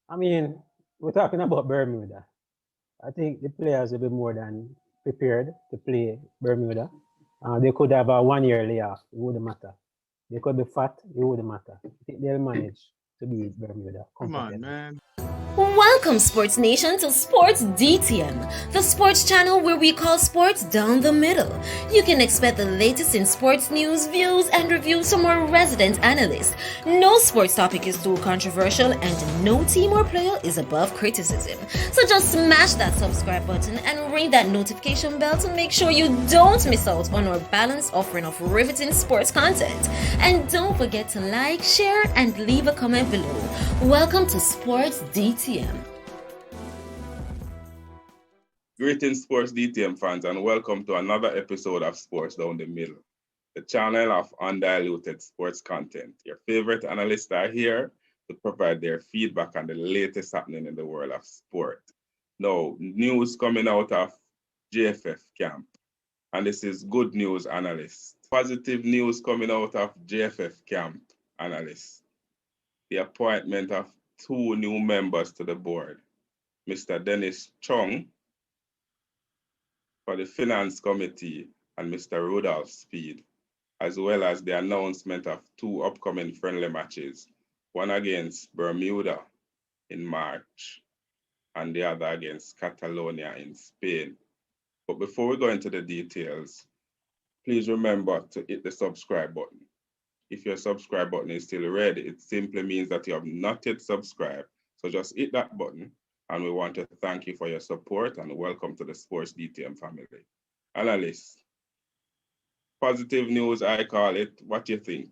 I mean, we're talking about Bermuda. I think the players will be more than prepared to play Bermuda. They could have a 1 year layoff. It wouldn't matter. They could be fat. It wouldn't matter. I think they'll manage to beat Bermuda Come on, comfortably. man. Welcome, Sports Nation, to Sports DTM, the sports channel where we call sports down the middle. You can expect the latest in sports news, views, and reviews from our resident analysts. No sports topic is too controversial, and no team or player is above criticism. So just smash that subscribe button and ring that notification bell to make sure you don't miss out on our balanced offering of riveting sports content. And don't forget to like, share, and leave a comment below. Welcome to Sports DTM. Greetings, Sports DTM fans, and welcome to another episode of Sports Down the Middle, the channel of undiluted sports content. Your favorite analysts are here to provide their feedback on the latest happening in the world of sport. Now, news coming out of JFF camp, and this is good news, analysts. Positive news coming out of JFF camp, analysts. The appointment of 2 new members to the board, Mr. Dennis Chung for the Finance Committee and Mr. Rudolph Speid, as well as the announcement of 2 upcoming friendly matches, one against Bermuda in March and the other against Catalonia in Spain. But before we go into the details, please remember to hit the subscribe button. If your subscribe button is still red, it simply means that you have not yet subscribed. So just hit that button. And we want to thank you for your support and welcome to the Sports DTM family. Analysts, positive news, I call it. What do you think?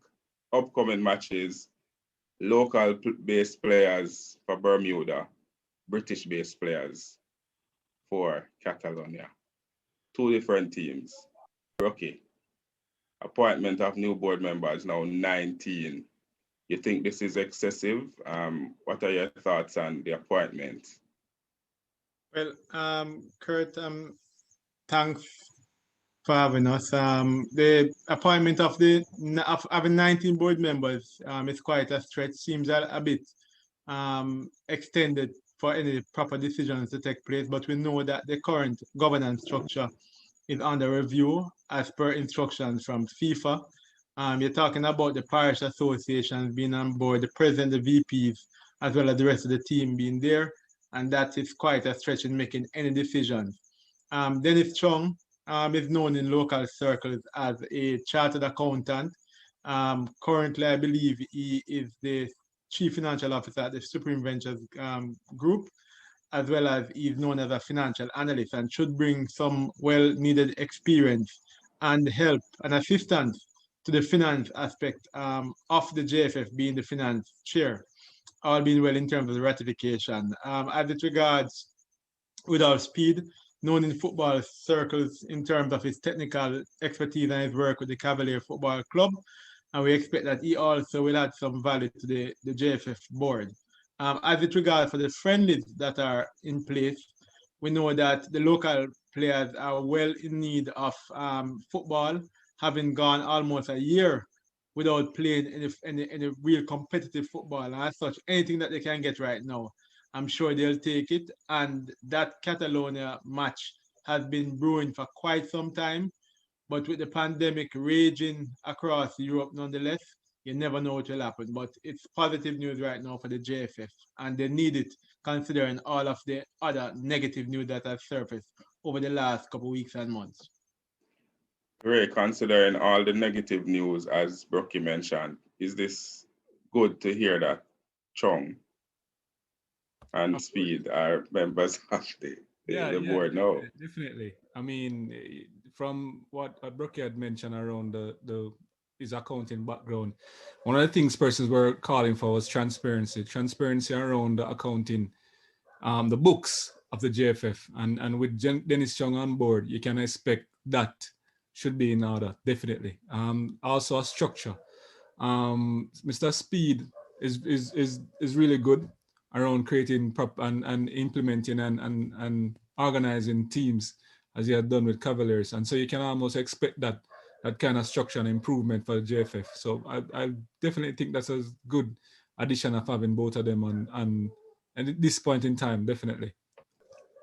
Upcoming matches, local-based players for Bermuda, British-based players for Catalonia. 2 different teams. Okay. Appointment of new board members, now 19. You think this is excessive? What are your thoughts on the appointment? Well, Kurt, thanks for having us. The appointment of having 19 board members is quite a stretch. Seems a bit extended for any proper decisions to take place, but we know that the current governance structure is under review as per instructions from FIFA. You're talking about the parish associations being on board, the president, the VPs, as well as the rest of the team being there. And that is quite a stretch in making any decisions. Dennis Chung is known in local circles as a chartered accountant. Currently, I believe he is the chief financial officer at the Supreme Ventures Group, as well as he's known as a financial analyst and should bring some well-needed experience and help and assistance to the finance aspect of the JFF being the finance chair, all being well in terms of the ratification. As it regards Rudolph Speid, known in football circles in terms of his technical expertise and his work with the Cavalier Football Club, and we expect that he also will add some value to the JFF board. As it regards for the friendlies that are in place, we know that the local players are well in need of football, having gone almost a year without playing any real competitive football. And as such, anything that they can get right now, I'm sure they'll take it. And that Catalonia match has been brewing for quite some time. But with the pandemic raging across Europe nonetheless, you never know what will happen. But it's positive news right now for the JFF, and they need it considering all of the other negative news that has surfaced over the last couple of weeks and months. Ray, considering all the negative news, as Brookie mentioned, is this good to hear that Chung and Speid are members of the board now? Definitely. I mean, from what Brookie had mentioned around his accounting background, one of the things persons were calling for was transparency around the accounting, the books of the JFF, and with Dennis Chung on board, you can expect that should be in order, definitely. Also a structure. Mr. Speid is really good around creating and implementing and organizing teams as he had done with Cavaliers, and so you can almost expect that kind of structure and improvement for the JFF. So I definitely think that's a good addition of having both of them And at this point in time, definitely.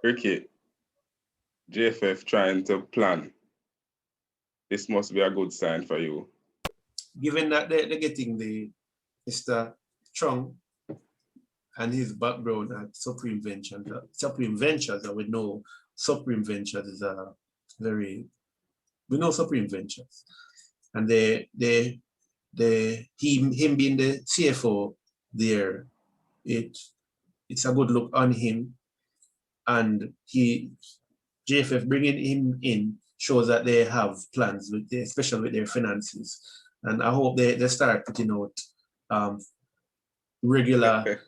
Ricky, JFF trying to plan. This must be a good sign for you. Given that they're getting the Mr. Chung and his background at Supreme Ventures, and we know Supreme Ventures is we know Supreme Ventures, and him being the CFO there, it's a good look on him, and JFF bringing him in shows that they have plans especially with their finances, and I hope they start putting out regular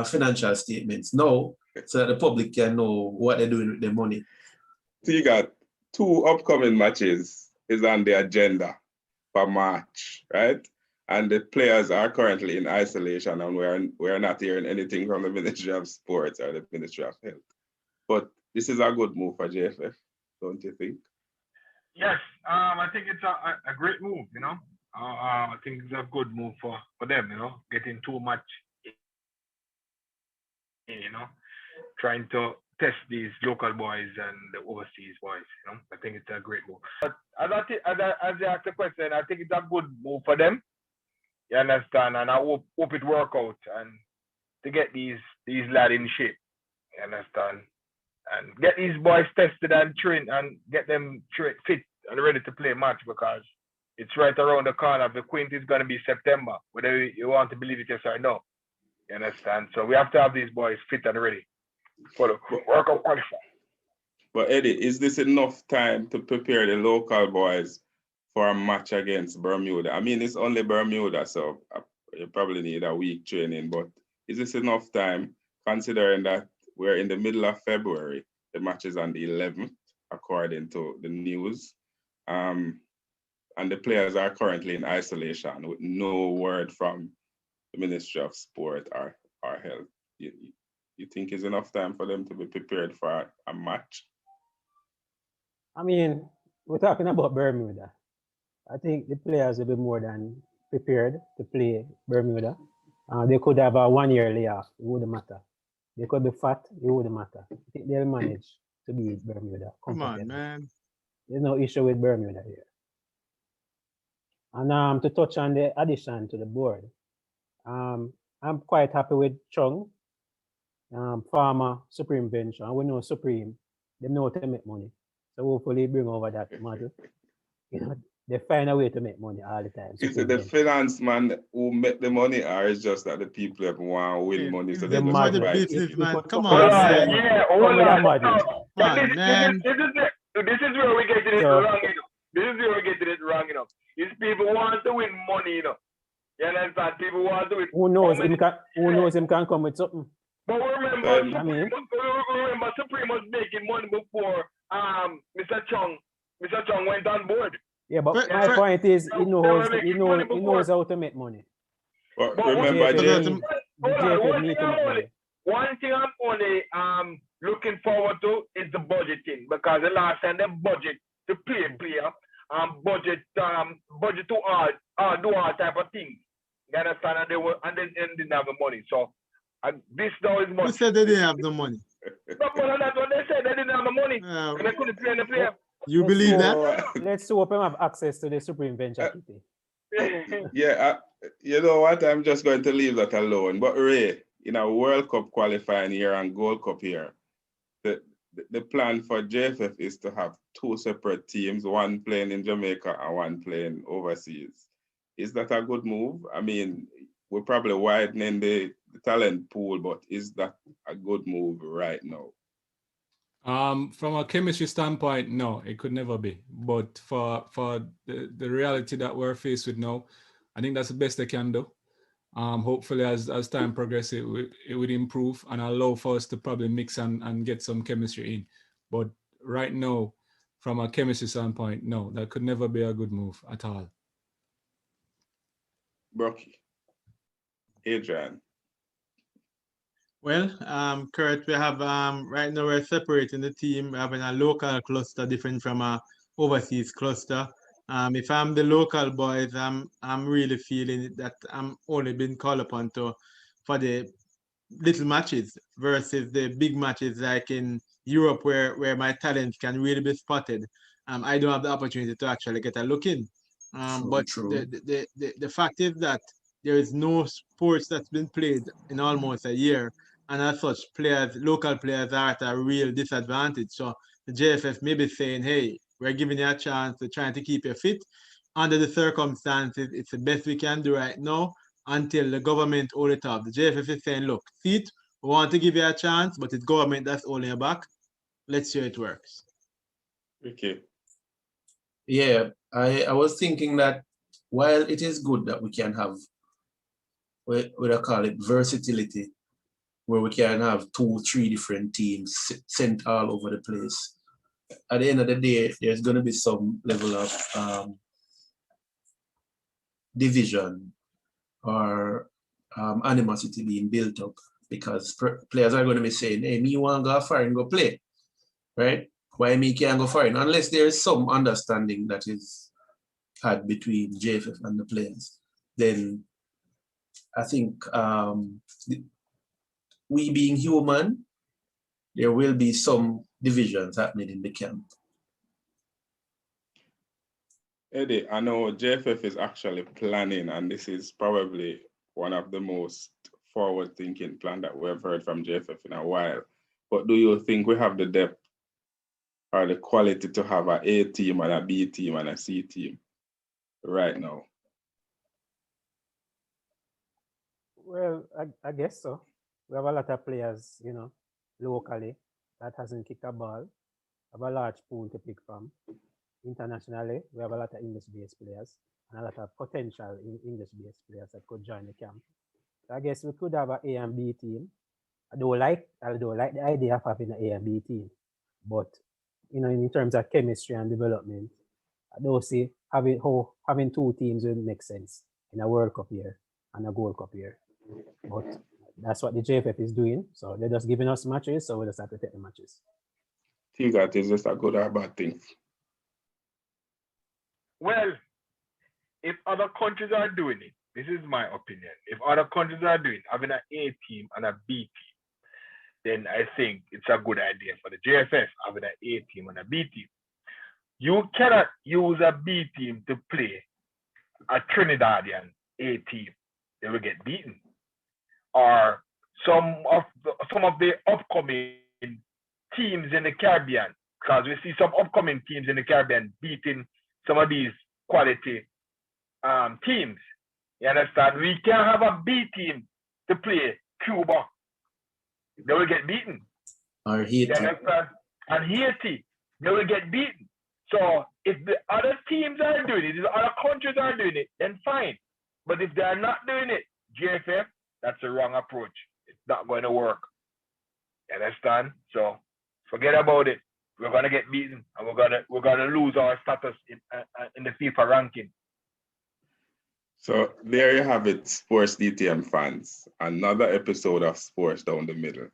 financial statements now, so that the public can know what they're doing with their money. So you got 2 upcoming matches is on the agenda for March, right? And the players are currently in isolation, and we're not hearing anything from the Ministry of Sports or the Ministry of Health. But this is a good move for JFF, don't you think? Yes, I think it's a great move, you know. I think it's a good move for them, you know, getting too much, you know, trying to test these local boys and the overseas boys, you know. I think it's a great move. But as you asked the question, I think it's a good move for them. You understand? And I hope it work out and to get these lads in shape. You understand? And get these boys tested and trained and get them fit and ready to play a match, because it's right around the corner. The Quint is going to be September, whether you want to believe it, yes or no. You understand? So we have to have these boys fit and ready for the Worldcup qualifier. But Eddie, is this enough time to prepare the local boys for a match against Bermuda? I mean, it's only Bermuda, so you probably need a week training, but is this enough time, considering that we're in the middle of February? The match is on the 11th, according to the news. And the players are currently in isolation with no word from the Ministry of Sport or Health. You think it's enough time for them to be prepared for a match? I mean, we're talking about Bermuda. I think the players will be more than prepared to play Bermuda. They could have a 1-year layoff, it wouldn't matter. They could be fat, it wouldn't matter. I think they'll manage to beat Bermuda. Come on, man. There's no issue with Bermuda here. And to touch on the addition to the board, I'm quite happy with Chung, former Supreme Venture. And we know Supreme, they know how to make money. So hopefully bring over that model. You know, they find a way to make money all the time. Is it the finance man who make the money, or is just that the people that want to win money? So they just the business, man. Come on, on, yeah, this is where we're getting it wrong, you know. This is where we're getting it wrong, you know. These people want to win money, you know. You understand? People want to win. Who knows him can come with something. But remember, Supreme was making money before Mr. Chung went on board. Yeah, but my point is, he knows how to make money. But remember, one thing I'm only looking forward to is the budgeting, because the last time they budget to pay a player, budget to do all type of things. You understand? And then didn't have the money. So this now is money. Who said they didn't have the money? That's what they said. They didn't have the money. And they couldn't pay the player. You believe that? Let's hope him have access to the Supreme Venture. Yeah, you know what? I'm just going to leave that alone. But Ray, in a World Cup qualifying year and Gold Cup here, the plan for JFF is to have 2 separate teams, one playing in Jamaica and one playing overseas. Is that a good move? I mean, we're probably widening the talent pool, but is that a good move right now? From a chemistry standpoint, no, it could never be. But for the reality that we're faced with now, I think that's the best they can do. Hopefully, as time progresses, it would improve and allow for us to probably mix and get some chemistry in. But right now, from a chemistry standpoint, no, that could never be a good move at all. Brocky, Adrian. Well, Kurt, we have right now we're separating the team. We're having a local cluster different from a overseas cluster. If I'm the local boys, I'm really feeling that I'm only being called upon for the little matches versus the big matches like in Europe where my talent can really be spotted. I don't have the opportunity to actually get a look in. But True. the fact is that there is no sports that's been played in almost a year, and as such, local players are at a real disadvantage. So the JFF may be saying, hey, we're giving you a chance, we're trying to keep you fit. Under the circumstances, it's the best we can do right now until the government hold it up. The JFF is saying, look, see it, we want to give you a chance, but it's government that's holding you back. Let's see how it works. Okay. Yeah, I was thinking that while it is good that we can have what I call it versatility, where we can have 2-3 different teams sent all over the place. At the end of the day, there's going to be some level of division or animosity being built up because players are going to be saying, hey, me want to go foreign, go play, right? Why me can't go foreign? Unless there is some understanding that is had between JFF and the players, then I think we being human, there will be some divisions happening in the camp. Eddie, I know JFF is actually planning, and this is probably one of the most forward-thinking plan that we've heard from JFF in a while. But do you think we have the depth or the quality to have an A team and a B team and a C team right now? Well, I guess so. We have a lot of players, you know, locally that hasn't kicked a ball. Have a large pool to pick from. Internationally, we have a lot of English-based players and a lot of potential English-based players that could join the camp. So I guess we could have an A and B team. I don't like the idea of having an A and B team, but you know, in terms of chemistry and development, I don't see having 2 teams would make sense in a World Cup year and a Gold Cup year. But that's what the JFF is doing. So they're just giving us matches, so we just have to take the matches. Think that is just a good or bad thing? Well, if other countries are doing it, this is my opinion. If other countries are doing having an A team and a B team, then I think it's a good idea for the JFF having an A team and a B team. You cannot use a B team to play a Trinidadian A team. They will get beaten. Or some of the upcoming teams in the Caribbean, because we see some upcoming teams in the Caribbean beating some of these quality teams. You understand? We can't have a B team to play Cuba. They will get beaten. Or Haiti. And Haiti, they will get beaten. So if the other teams are doing it, if the other countries are doing it, then fine. But if they are not doing it, JFF, that's the wrong approach. It's not going to work. You understand? So forget about it. We're gonna get beaten, and we're gonna lose our status in the FIFA ranking. So there you have it, Sports DTM fans. Another episode of Sports Down the Middle.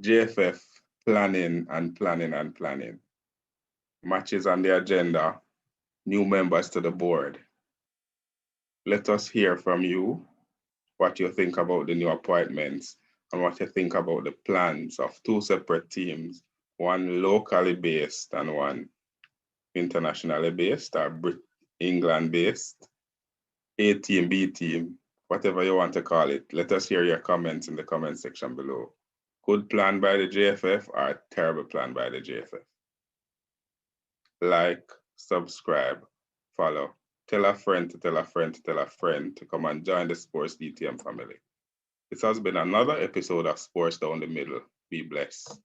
JFF planning and planning and planning. Matches on the agenda, new members to the board. Let us hear from you what you think about the new appointments and what you think about the plans of 2 separate teams, one locally based and one internationally based or England based. A team, B team, whatever you want to call it. Let us hear your comments in the comment section below. Good plan by the JFF or terrible plan by the JFF? Like, subscribe, follow. Tell a friend to tell a friend to tell a friend to come and join the Sports DTM family. This has been another episode of Sports Down the Middle. Be blessed.